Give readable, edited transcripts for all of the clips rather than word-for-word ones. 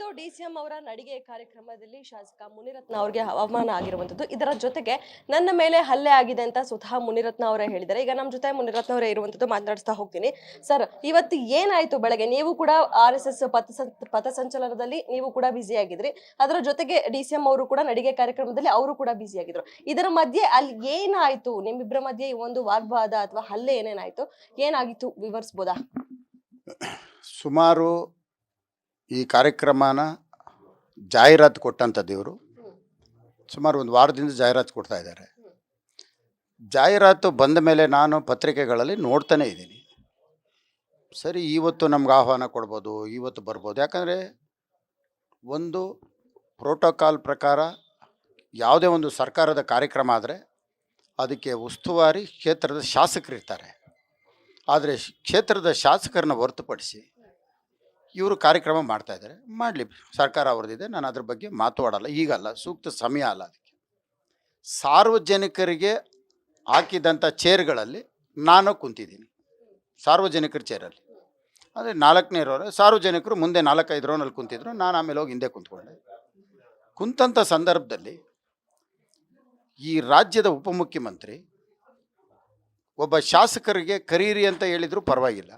ಇಂದು DCM ಅವರ ನಡಿಗೆ ಕಾರ್ಯಕ್ರಮದಲ್ಲಿ ಶಾಸಕ ಮುನಿರತ್ನ ಅವರಿಗೆ ಅವಮಾನ ಆಗಿರುವಂತದ್ದು. ಇದರ ಜೊತೆಗೆ ನನ್ನ ಮೇಲೆ ಹಲ್ಲೆ ಆಗಿದೆ ಅಂತ ಸ್ವತಃ ಮುನಿರತ್ನ ಅವರೇ ಹೇಳಿದ್ದಾರೆ. ಈಗ ನಮ್ಮ ಜೊತೆ ಮುನಿರತ್ನ ಅವರೇ ಇರುವಂತದ್ದು, ಮಾತನಾಡಿಸ್ತಾ ಹೋಗ್ತೀನಿ. ಸರ್, ಇವತ್ತು ಏನಾಯ್ತು ಬೆಳಗ್ಗೆ? ನೀವು ಕೂಡ RSS ಪಥಸಂಚಲನದಲ್ಲಿ ನೀವು ಕೂಡ ಬ್ಯುಸಿ ಆಗಿದ್ರಿ. ಅದರ ಜೊತೆಗೆ ಡಿಸಿಎಂ ಅವರು ಕೂಡ ನಡಿಗೆ ಕಾರ್ಯಕ್ರಮದಲ್ಲಿ ಅವರು ಕೂಡ ಬ್ಯುಸಿ ಆಗಿದ್ರು. ಇದರ ಮಧ್ಯೆ ಅಲ್ಲಿ ಏನಾಯ್ತು? ನಿಮ್ಮಿಬ್ಬರ ಮಧ್ಯೆ ಒಂದು ವಾಗ್ವಾದ ಅಥವಾ ಹಲ್ಲೆ ಏನೇನಾಯ್ತು, ಏನಾಗಿತ್ತು ವಿವರಿಸಬಹುದಾ? ಸುಮಾರು ಈ ಕಾರ್ಯಕ್ರಮನ ಜಾಹೀರಾತು ಕೊಟ್ಟಂಥದ್ದು ಇವರು ಸುಮಾರು ಒಂದು ವಾರದಿಂದ ಜಾಹೀರಾತು ಕೊಡ್ತಾ ಇದ್ದಾರೆ. ಜಾಹೀರಾತು ಬಂದ ಮೇಲೆ ನಾನು ಪತ್ರಿಕೆಗಳಲ್ಲಿ ನೋಡ್ತಾನೆ ಇದ್ದೀನಿ. ಸರಿ, ಇವತ್ತು ನಮ್ಗೆ ಆಹ್ವಾನ ಕೊಡ್ಬೋದು, ಇವತ್ತು ಬರ್ಬೋದು. ಯಾಕಂದರೆ ಒಂದು ಪ್ರೋಟೋಕಾಲ್ ಪ್ರಕಾರ ಯಾವುದೇ ಒಂದು ಸರ್ಕಾರದ ಕಾರ್ಯಕ್ರಮ ಆದರೆ ಅದಕ್ಕೆ ಉಸ್ತುವಾರಿ ಕ್ಷೇತ್ರದ ಶಾಸಕರಿರ್ತಾರೆ. ಆದರೆ ಕ್ಷೇತ್ರದ ಶಾಸಕರನ್ನ ಹೊರತುಪಡಿಸಿ ಇವರು ಕಾರ್ಯಕ್ರಮ ಮಾಡ್ತಾಯಿದ್ದಾರೆ. ಮಾಡಲಿ, ಸರ್ಕಾರ ಅವ್ರದ್ದಿದೆ, ನಾನು ಅದ್ರ ಬಗ್ಗೆ ಮಾತಾಡಲ್ಲ, ಈಗಲ್ಲ, ಸೂಕ್ತ ಸಮಯ ಅಲ್ಲ. ಅದಕ್ಕೆ ಸಾರ್ವಜನಿಕರಿಗೆ ಹಾಕಿದಂಥ ಚೇರ್ಗಳಲ್ಲಿ ನಾನು ಕುಂತಿದ್ದೀನಿ, ಸಾರ್ವಜನಿಕರ ಚೇರಲ್ಲಿ. ಅಂದರೆ 4ನೇ ರೋಲ್, ಸಾರ್ವಜನಿಕರು ಮುಂದೆ 4-5 ರೋನಲ್ಲಿ ಕುಂತಿದ್ರು, ನಾನು ಆಮೇಲೆ ಹೋಗಿ ಹಿಂದೆ ಕುಂತ್ಕೊಂಡೆ. ಕುಂತಂಥ ಸಂದರ್ಭದಲ್ಲಿ ಈ ರಾಜ್ಯದ ಉಪಮುಖ್ಯಮಂತ್ರಿ ಒಬ್ಬ ಶಾಸಕರಿಗೆ ಕರೀರಿ ಅಂತ ಹೇಳಿದ್ರು ಪರವಾಗಿಲ್ಲ,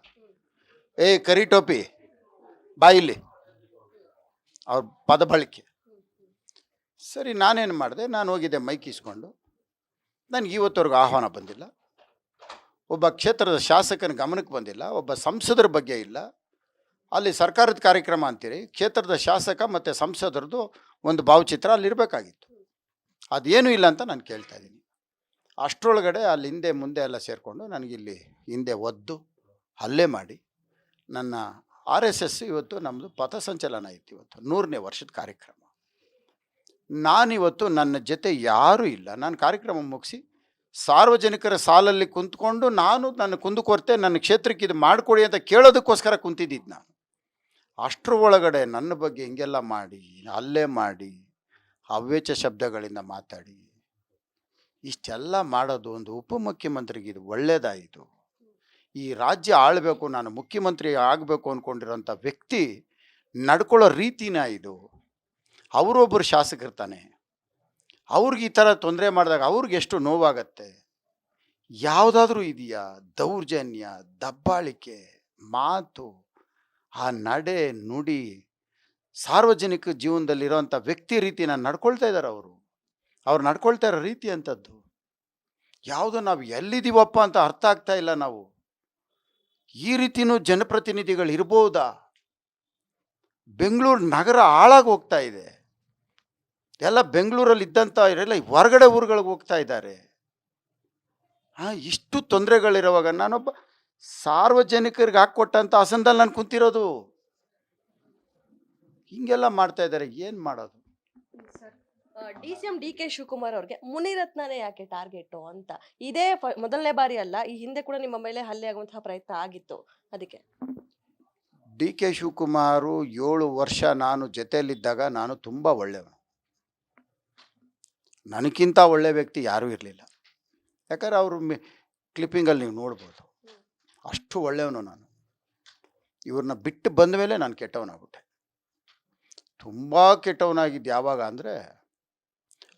ಕರಿ ಟೋಪಿ ಬಾಯಿಲಿ, ಅವ್ರ ಪದ ಬಳಕೆ. ಸರಿ, ನಾನೇನು ಮಾಡಿದೆ, ನಾನು ಹೋಗಿದ್ದೆ ಮೈಕ್ ಇಸ್ಕೊಂಡು. ನನಗೆ ಇವತ್ತವರೆಗೂ ಆಹ್ವಾನ ಬಂದಿಲ್ಲ, ಒಬ್ಬ ಕ್ಷೇತ್ರದ ಶಾಸಕನ ಗಮನಕ್ಕೆ ಬಂದಿಲ್ಲ, ಒಬ್ಬ ಸಂಸದರ ಬಗ್ಗೆ ಇಲ್ಲ. ಅಲ್ಲಿ ಸರ್ಕಾರದ ಕಾರ್ಯಕ್ರಮ ಅಂತೀರಿ, ಕ್ಷೇತ್ರದ ಶಾಸಕ ಮತ್ತು ಸಂಸದರದ್ದು ಒಂದು ಭಾವಚಿತ್ರ ಅಲ್ಲಿರಬೇಕಾಗಿತ್ತು. ಅದೇನೂ ಇಲ್ಲ ಅಂತ ನಾನು ಕೇಳ್ತಾ ಇದ್ದೀನಿ. ಅಷ್ಟರೊಳಗಡೆ ಅಲ್ಲಿ ಹಿಂದೆ ಮುಂದೆ ಎಲ್ಲ ಸೇರಿಕೊಂಡು ನನಗಿಲ್ಲಿ ಹಿಂದೆ ಒದ್ದು ಹಲ್ಲೆ ಮಾಡಿ ನನ್ನ RSS ಇವತ್ತು ನಮ್ಮದು ಪಥಸಂಚಲನ ಇತ್ತು, ಇವತ್ತು 100ನೇ ವರ್ಷದ ಕಾರ್ಯಕ್ರಮ. ನಾನಿವತ್ತು ನನ್ನ ಜೊತೆ ಯಾರೂ ಇಲ್ಲ. ನಾನು ಕಾರ್ಯಕ್ರಮ ಮುಗಿಸಿ ಸಾರ್ವಜನಿಕರ ಸಾಲಲ್ಲಿ ಕುಂತ್ಕೊಂಡು ನಾನು ನನ್ನ ಕುಂದುಕೊರತೆ ನನ್ನ ಕ್ಷೇತ್ರಕ್ಕೆ ಇದು ಮಾಡಿಕೊಡಿ ಅಂತ ಕೇಳೋದಕ್ಕೋಸ್ಕರ ಕುಂತಿದ್ದಿದ್ದು ನಾನು. ಅಷ್ಟರ ಒಳಗಡೆ ನನ್ನ ಬಗ್ಗೆ ಹಿಂಗೆಲ್ಲ ಮಾಡಿ, ಹಲ್ಲೆ ಮಾಡಿ, ಅವ್ಯಚ ಶಬ್ದಗಳಿಂದ ಮಾತಾಡಿ, ಇಷ್ಟೆಲ್ಲ ಮಾಡೋದು ಒಂದು ಉಪಮುಖ್ಯಮಂತ್ರಿಗೆ ಇದು ಒಳ್ಳೆಯದಾಯಿತು? ಈ ರಾಜ್ಯ ಆಳಬೇಕು, ನಾನು ಮುಖ್ಯಮಂತ್ರಿ ಆಗಬೇಕು ಅಂದ್ಕೊಂಡಿರೋಂಥ ವ್ಯಕ್ತಿ ನಡ್ಕೊಳ್ಳೋ ರೀತಿನ ಇದು? ಅವರೊಬ್ಬರು ಶಾಸಕರು, ಅವ್ರಿಗೆ ಈ ಥರ ತೊಂದರೆ ಮಾಡಿದಾಗ ಅವ್ರಿಗೆ ಎಷ್ಟು ನೋವಾಗತ್ತೆ? ಯಾವುದಾದ್ರೂ ಇದೆಯಾ? ದೌರ್ಜನ್ಯ, ದಬ್ಬಾಳಿಕೆ, ಮಾತು, ಆ ನಡೆ ನುಡಿ, ಸಾರ್ವಜನಿಕ ಜೀವನದಲ್ಲಿರೋಂಥ ವ್ಯಕ್ತಿ ರೀತಿನ ನಡ್ಕೊಳ್ತಾ ಇದ್ದಾರೆ ಅವ್ರು ನಡ್ಕೊಳ್ತಾ ಇರೋ ರೀತಿ ಅಂಥದ್ದು ಯಾವುದೋ ನಾವು ಎಲ್ಲಿದ್ದೀವಪ್ಪ ಅಂತ ಅರ್ಥ ಆಗ್ತಾ ಇಲ್ಲ. ನಾವು ಈ ರೀತಿನೂ ಜನಪ್ರತಿನಿಧಿಗಳು ಇರ್ಬೋದಾ? ಬೆಂಗಳೂರು ನಗರ ಹಾಳಾಗಿ ಹೋಗ್ತಾ ಇದೆ. ಎಲ್ಲ ಬೆಂಗಳೂರಲ್ಲಿ ಇದ್ದಂಥ ಇವರೆಲ್ಲ ಹೊರಗಡೆ ಊರುಗಳಿಗೆ ಹೋಗ್ತಾ ಇದ್ದಾರೆ. ಇಷ್ಟು ತೊಂದರೆಗಳಿರುವಾಗ ನಾನೊಬ್ಬ ಸಾರ್ವಜನಿಕರಿಗೆ ಹಾಕ್ಕೊಟ್ಟಂಥ ಆಸನದಲ್ಲಿ ನಾನು ಕುಂತಿರೋದು, ಹಿಂಗೆಲ್ಲ ಮಾಡ್ತಾ ಇದ್ದಾರೆ. ಏನು ಮಾಡೋದು? ಡಿಸಿಎಂ DK ಶಿವಕುಮಾರ್ ಅವ್ರಿಗೆ ಮುನಿರತ್ನನೇ ಯಾಕೆ ಟಾರ್ಗೆಟ್ ಅಂತ? ಇದೇ ಮೊದಲನೇ ಬಾರಿ ಅಲ್ಲ, ಈ ಹಿಂದೆ ಕೂಡ ನಿಮ್ಮ ಮೇಲೆ ಹಲ್ಲೆ ಆಗುವಂತಹ ಪ್ರಯತ್ನ ಆಗಿತ್ತು. ಅದಕ್ಕೆ DK ಶಿವಕುಮಾರು 7 ವರ್ಷ ನಾನು ಜೊತೆಯಲ್ಲಿದ್ದಾಗ ನಾನು ತುಂಬ ಒಳ್ಳೆಯವನು. ನನಗಿಂತ ಒಳ್ಳೆ ವ್ಯಕ್ತಿ ಯಾರೂ ಇರಲಿಲ್ಲ. ಯಾಕಂದರೆ ಅವರು ಕ್ಲಿಪ್ಪಿಂಗಲ್ಲಿ ನೀವು ನೋಡ್ಬೋದು, ಅಷ್ಟು ಒಳ್ಳೆಯವನು ನಾನು. ಇವ್ರನ್ನ ಬಿಟ್ಟು ಬಂದ ಮೇಲೆ ನಾನು ಕೆಟ್ಟವನಾಗ್ಬಿಟ್ಟೆ. ತುಂಬ ಕೆಟ್ಟವನಾಗಿದ್ದು ಯಾವಾಗ ಅಂದರೆ,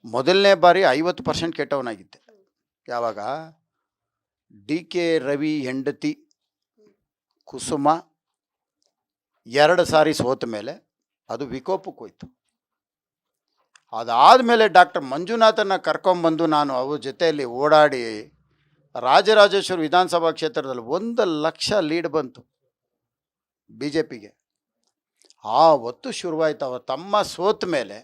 ಮೊದಲನೇ ಬಾರಿ 50% ಕೆಟ್ಟವನಾಗಿದ್ದೆ. ಯಾವಾಗ DK ರವಿ ಹೆಂಡತಿ ಕುಸುಮ 2 ಸಾರಿ ಸೋತ ಮೇಲೆ ಅದು ವಿಕೋಪಕ್ಕೆ ಹೋಯ್ತು. ಅದಾದಮೇಲೆ ಡಾಕ್ಟರ್ ಮಂಜುನಾಥನ ಕರ್ಕೊಂಬಂದು ನಾನು ಅವ್ರ ಜೊತೆಯಲ್ಲಿ ಓಡಾಡಿ ರಾಜರಾಜೇಶ್ವರಿ ವಿಧಾನಸಭಾ ಕ್ಷೇತ್ರದಲ್ಲಿ 1 ಲಕ್ಷ ಲೀಡ್ ಬಂತು BJPಗೆ. ಆವತ್ತು ಶುರುವಾಯ್ತು. ಅವ ತಮ್ಮ ಸೋತ ಮೇಲೆ,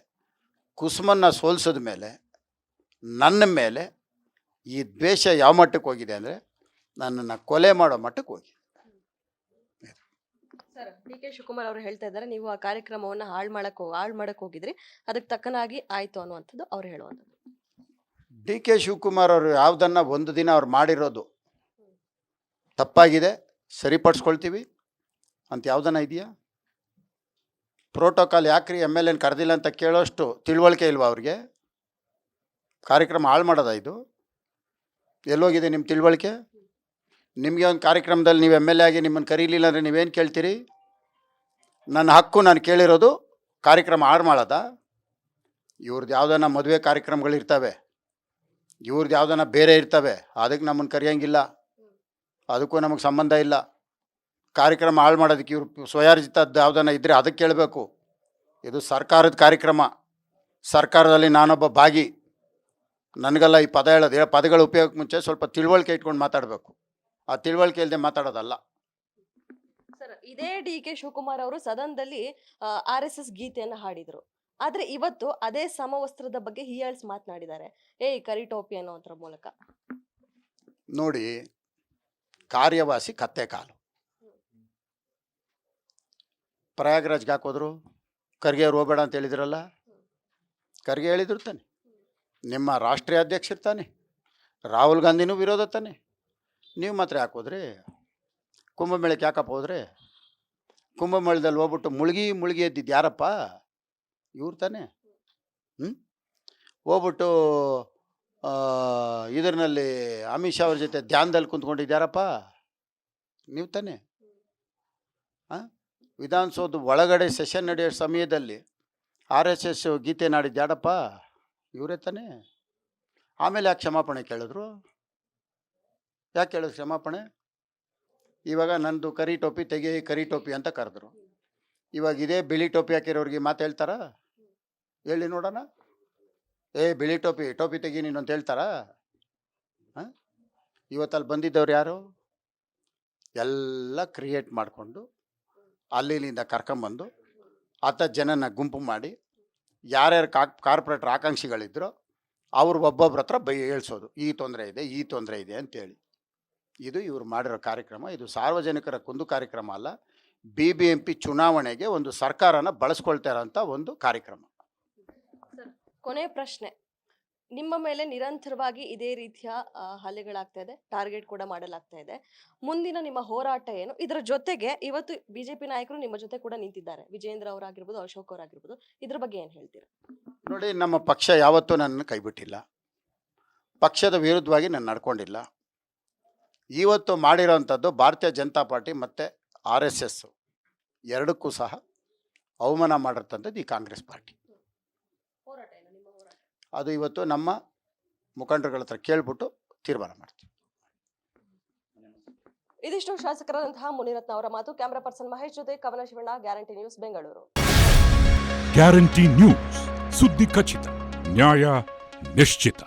ಕುಸುಮನ್ನ ಸೋಲ್ಸಿದ ಮೇಲೆ ನನ್ನ ಮೇಲೆ ಈ ದ್ವೇಷ ಯಾವ ಮಟ್ಟಕ್ಕೆ ಹೋಗಿದೆ ಅಂದರೆ, ನನ್ನನ್ನು ಕೊಲೆ ಮಾಡೋ ಮಟ್ಟಕ್ಕೆ ಹೋಗಿದೆ. ಸರ್, DK ಶಿವಕುಮಾರ್ ಅವರು ಹೇಳ್ತಾ ಇದ್ದಾರೆ, ನೀವು ಆ ಕಾರ್ಯಕ್ರಮವನ್ನು ಹಾಳು ಮಾಡಕ್ಕೆ ಹೋಗಿದ್ರಿ, ಅದಕ್ಕೆ ತಕ್ಕನಾಗಿ ಆಯಿತು ಅನ್ನುವಂಥದ್ದು ಅವ್ರು ಹೇಳುವಂಥದ್ದು. DK ಶಿವಕುಮಾರ್ ಅವರು ಯಾವುದನ್ನ ಒಂದು ದಿನ ಅವ್ರು ಮಾಡಿರೋದು ತಪ್ಪಾಗಿದೆ, ಸರಿಪಡಿಸ್ಕೊಳ್ತೀವಿ ಅಂತ ಯಾವುದನ್ನ ಇದೆಯಾ? ಪ್ರೋಟೋಕಾಲ್ ಯಾಕ್ರಿ MLA ಕರೆದಿಲ್ಲ ಅಂತ ಕೇಳೋಷ್ಟು ತಿಳುವಳಿಕೆ ಇಲ್ವಾ ಅವ್ರಿಗೆ? ಕಾರ್ಯಕ್ರಮ ಹಾಳು ಮಾಡೋದ ಇದು? ಎಲ್ಲೋಗಿದೆ ನಿಮ್ಮ ತಿಳುವಳಿಕೆ? ನಿಮಗೆ ಒಂದು ಕಾರ್ಯಕ್ರಮದಲ್ಲಿ ನೀವು MLA ಆಗಿ ನಿಮ್ಮನ್ನು ಕರೀಲಿಲ್ಲ ಅಂದರೆ ನೀವೇನು ಕೇಳ್ತೀರಿ? ನನ್ನ ಹಕ್ಕು, ನಾನು ಕೇಳಿರೋದು ಕಾರ್ಯಕ್ರಮ ಹಾಳು ಮಾಡೋದ? ಇವ್ರದ್ದು ಯಾವುದನ್ನ ಮದುವೆ ಕಾರ್ಯಕ್ರಮಗಳಿರ್ತವೆ, ಇವ್ರದ್ದು ಯಾವುದನ್ನ ಬೇರೆ ಇರ್ತವೆ, ಅದಕ್ಕೆ ನಮ್ಮನ್ನು ಕರೆಯೋಂಗಿಲ್ಲ, ಅದಕ್ಕೂ ನಮಗೆ ಸಂಬಂಧ ಇಲ್ಲ. ಕಾರ್ಯಕ್ರಮ ಹಾಳು ಮಾಡೋದಕ್ಕೆ ಇವ್ರು ಸ್ವಯಾರ್ಜಿತದ್ದು ಯಾವುದನ್ನ ಇದ್ದರೆ ಅದಕ್ಕೆ ಕೇಳಬೇಕು. ಇದು ಸರ್ಕಾರದ ಕಾರ್ಯಕ್ರಮ, ಸರ್ಕಾರದಲ್ಲಿ ನಾನೊಬ್ಬ ಭಾಗಿ. ನನಗೆಲ್ಲ ಈ ಪದ ಹೇಳೋದು, ಪದಗಳ ಉಪಯೋಗಕ್ಕೆ ಮುಂಚೆ ಸ್ವಲ್ಪ ತಿಳುವಳಿಕೆ ಇಟ್ಕೊಂಡು ಮಾತಾಡಬೇಕು. ಆ ತಿಳುವಳಿಕೆ ಇಲ್ಲದೆ ಮಾತಾಡೋದಲ್ಲ. ಸರ್, ಇದೇ ಡಿ ಕೆ ಶಿವಕುಮಾರ್ ಅವರು ಸದನದಲ್ಲಿ RSS ಗೀತೆಯನ್ನು ಹಾಡಿದ್ರು. ಆದ್ರೆ ಇವತ್ತು ಅದೇ ಸಮವಸ್ತ್ರದ ಬಗ್ಗೆ ಹೀಯಾಳ್ಸಿ ಮಾತನಾಡಿದ್ದಾರೆ. ಕರಿ ಟೋಪಿ ಅನ್ನೋದ್ರ ಮೂಲಕ. ನೋಡಿ, ಕಾರ್ಯವಾಸಿ ಕತ್ತೆ ಕಾಲು. ಪ್ರಯಾಗ್ರಾಜ್ಗೆ ಹಾಕೋದ್ರು, ಖರ್ಗೆ ಅವ್ರು ಹೋಗಬೇಡ ಅಂತ ಹೇಳಿದ್ರಲ್ಲ, ಖರ್ಗೆ ಹೇಳಿದ್ರು ತಾನೆ. ನಿಮ್ಮ ರಾಷ್ಟ್ರೀಯ ಅಧ್ಯಕ್ಷರು ತಾನೆ, ರಾಹುಲ್ ಗಾಂಧಿನೂ ವಿರೋಧ ತಾನೆ. ನೀವು ಮಾತ್ರ ಯಾಕೆ ಹೋದ್ರಿ? ಕುಂಭಮೇಳಕ್ಕೆ ಯಾಕಪ್ಪ ಹೋದ್ರೆ? ಕುಂಭಮೇಳದಲ್ಲಿ ಹೋಗ್ಬಿಟ್ಟು ಮುಳುಗಿ ಎದ್ದಿದ್ದು ಯಾರಪ್ಪ? ಇವ್ರು ತಾನೆ. ಹೋಗ್ಬಿಟ್ಟು ಇದರಲ್ಲಿ ಅಮಿತ್ ಶಾ ಅವ್ರ ಜೊತೆ ಧ್ಯಾನದಲ್ಲಿ ಕುಂತ್ಕೊಂಡಿದ್ದಾರಪ್ಪ? ನೀವು ತಾನೆ. ವಿಧಾನಸೌಧ ಒಳಗಡೆ ಸೆಷನ್ ನಡೆಯೋ ಸಮಯದಲ್ಲಿ RSS ಗೀತೆ ನಾಡಿದ್ದು ಯಾಡಪ್ಪ? ಇವರೇ ತಾನೆ. ಆಮೇಲೆ ಯಾಕೆ ಕ್ಷಮಾಪಣೆ ಕೇಳಿದ್ರು? ಯಾಕೆ ಕೇಳಿದ್ರು ಕ್ಷಮಾಪಣೆ? ಇವಾಗ ನಂದು ಕರಿ ಟೋಪಿ ತೆಗಿ, ಕರಿ ಟೋಪಿ ಅಂತ ಕರೆದ್ರು. ಇವಾಗ ಇದೇ ಬಿಳಿ ಟೋಪಿ ಹಾಕಿರೋರಿಗೆ ಮಾತು ಹೇಳ್ತಾರಾ? ಹೇಳಿ ನೋಡೋಣ. ಬಿಳಿ ಟೋಪಿ ತೆಗಿ ನೀನು ಅಂತ ಹೇಳ್ತಾರಾ? ಇವತ್ತಲ್ಲಿ ಬಂದಿದ್ದವ್ರು ಯಾರು? ಎಲ್ಲ ಕ್ರಿಯೇಟ್ ಮಾಡಿಕೊಂಡು ಅಲ್ಲಿಂದ ಕರ್ಕೊಂಬಂದು ಜನನ ಗುಂಪು ಮಾಡಿ ಯಾರ್ಯಾರು ಕಾರ್ಪೊರೇಟರ್ ಆಕಾಂಕ್ಷಿಗಳಿದ್ರೋ ಅವ್ರು ಒಬ್ಬೊಬ್ರ ಹತ್ರ ಹೇಳ್ಸೋದು, ಈ ತೊಂದರೆ ಇದೆ ಅಂತೇಳಿ. ಇದು ಇವರು ಮಾಡಿರೋ ಕಾರ್ಯಕ್ರಮ. ಇದು ಸಾರ್ವಜನಿಕರ ಕುಂದು ಕಾರ್ಯಕ್ರಮ ಅಲ್ಲ, BBMP ಚುನಾವಣೆಗೆ ಒಂದು ಸರ್ಕಾರನ ಬಳಸ್ಕೊಳ್ತಾ ಇರೋಂಥ ಒಂದು ಕಾರ್ಯಕ್ರಮ. ಕೊನೆ ಪ್ರಶ್ನೆ, ನಿಮ್ಮ ಮೇಲೆ ನಿರಂತರವಾಗಿ ಇದೇ ರೀತಿಯ ಹಲ್ಲೆಗಳಾಗ್ತಾ ಇದೆ, ಟಾರ್ಗೆಟ್ ಕೂಡ ಮಾಡಲಾಗ್ತಾ ಇದೆ. ಮುಂದಿನ ನಿಮ್ಮ ಹೋರಾಟ ಏನು? ಇದರ ಜೊತೆಗೆ ಇವತ್ತು ಬಿಜೆಪಿ ನಾಯಕರು ನಿಮ್ಮ ಜೊತೆ ಕೂಡ ನಿಂತಿದ್ದಾರೆ, ವಿಜೇಂದ್ರ ಅವರಾಗಿರ್ಬೋದು, ಅಶೋಕ್ ಅವರಾಗಿರ್ಬೋದು. ಇದ್ರ ಬಗ್ಗೆ ಏನು ಹೇಳ್ತೀರಾ? ನೋಡಿ, ನಮ್ಮ ಪಕ್ಷ ಯಾವತ್ತೂ ನನ್ನನ್ನು ಕೈಬಿಟ್ಟಿಲ್ಲ, ಪಕ್ಷದ ವಿರುದ್ಧವಾಗಿ ನಾನು ನಡ್ಕೊಂಡಿಲ್ಲ. ಇವತ್ತು ಮಾಡಿರೋವಂಥದ್ದು ಭಾರತೀಯ ಜನತಾ ಪಾರ್ಟಿ ಮತ್ತು RSS ಎರಡಕ್ಕೂ ಸಹ ಅವಮಾನ ಮಾಡಿರ್ತಂಥದ್ದು ಈ ಕಾಂಗ್ರೆಸ್ ಪಾರ್ಟಿ. ಅದು ಇವತ್ತು ನಮ್ಮ ಮುಖಂಡರುಗಳ ಹತ್ರ ಕೇಳ್ಬಿಟ್ಟು ತೀರ್ಮಾನ ಮಾಡ್ತೀವಿ. ಇದಿಷ್ಟು ಶಾಸಕರಾದಂತಹ ಮುನಿರತ್ನ ಅವರ ಮಾತು. ಕ್ಯಾಮರಾ ಪರ್ಸನ್ ಮಹೇಶ್ ಜೊತೆ ಕವನ Shivanna, guarantee news, Bengaluru. Guarantee news, ಸುದ್ದಿ ಖಚಿತ, ನ್ಯಾಯ ನಿಶ್ಚಿತ.